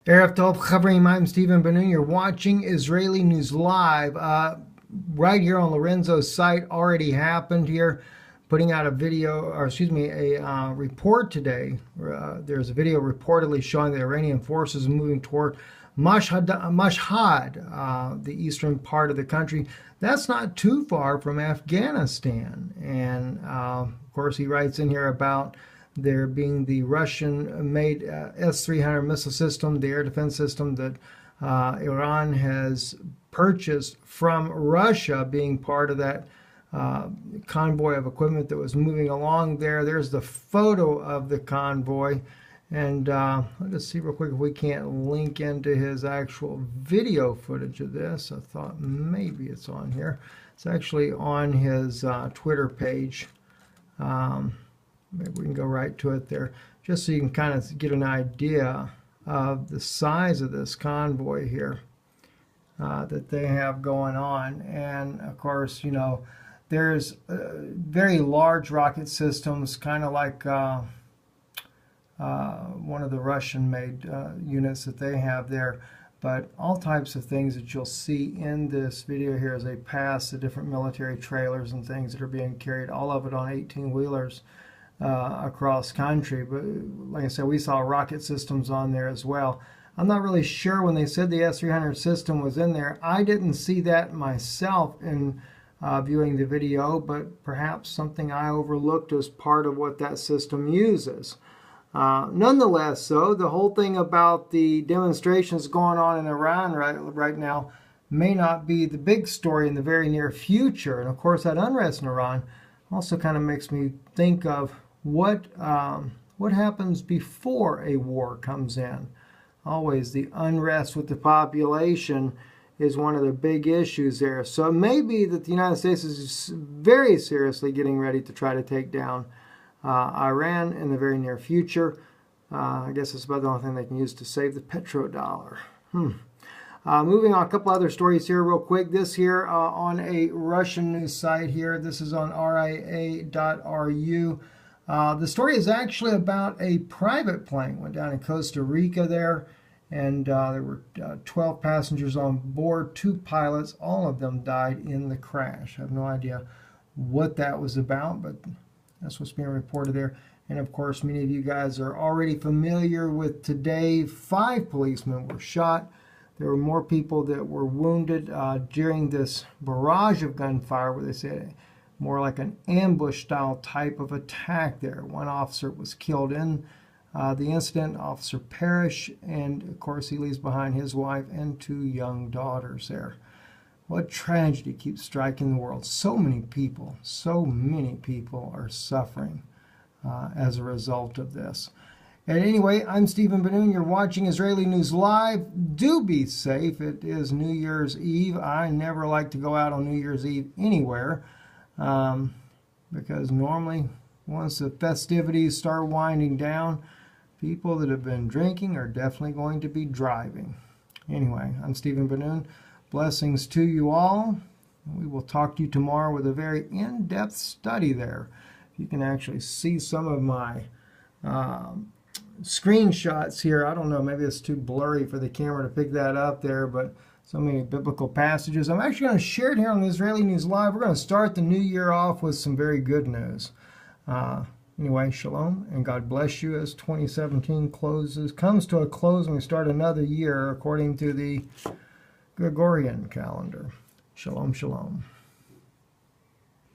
Erev Tov Chavrim, I'm Stephen Benoon. You're watching Israeli News Live. Right here on Lorenzo's site, already happened here, putting out a video, or excuse me, a report today. There's a video reportedly showing the Iranian forces moving toward Mashhad, the eastern part of the country. That's not too far from Afghanistan. And of course, he writes in here about there being the Russian-made S-300 missile system, the air defense system that Iran has purchased from Russia, being part of that convoy of equipment that was moving along there. There's the photo of the convoy. And let's see real quick if we can't link into his actual video footage of this. I thought maybe it's on here. It's actually on his Twitter page. Maybe we can go right to it there, just so you can kind of get an idea of the size of this convoy here that they have going on. And of course, you know, there's very large rocket systems, kind of like one of the Russian-made units that they have there. But all types of things that you'll see in this video here as they pass the different military trailers and things that are being carried, all of it on 18-wheelers. Across country. But like I said, we saw rocket systems on there as well. I'm not really sure when they said the S-300 system was in there. I didn't see that myself in viewing the video, but perhaps something I overlooked as part of what that system uses. Nonetheless, though, the whole thing about the demonstrations going on in Iran right now may not be the big story in the very near future. And of course, that unrest in Iran also kind of makes me think of what happens before a war comes in. Always the unrest with the population is one of the big issues there. So it may be that the United States is very seriously getting ready to try to take down Iran in the very near future. I guess it's about the only thing they can use to save the petrodollar. Moving on, a couple other stories here real quick. This here on a Russian news site here. This is on ria.ru. The story is actually about a private plane. Went down in Costa Rica there, and there were 12 passengers on board, 2 pilots. All of them died in the crash. I have no idea what that was about, but that's what's being reported there. And of course, many of you guys are already familiar with today. 5 policemen were shot. There were more people that were wounded during this barrage of gunfire, where they said more like an ambush-style type of attack there. 1 officer was killed in the incident, Officer Parrish, and of course he leaves behind his wife and 2 young daughters there. What tragedy keeps striking the world. So many people are suffering as a result of this. And anyway, I'm Stephen Benoon. You're watching Israeli News Live. Do be safe. It is New Year's Eve. I never like to go out on New Year's Eve anywhere because normally once the festivities start winding down, people that have been drinking are definitely going to be driving. Anyway, I'm Stephen Benoon. Blessings to you all. We will talk to you tomorrow with a very in-depth study there. You can actually see some of my screenshots here. I don't know, maybe it's too blurry for the camera to pick that up there, but so many biblical passages. I'm actually going to share it here on Israeli News Live. We're going to start the new year off with some very good news. Anyway, shalom, and God bless you as 2017 comes to a close, and we start another year according to the Gregorian calendar. Shalom, shalom.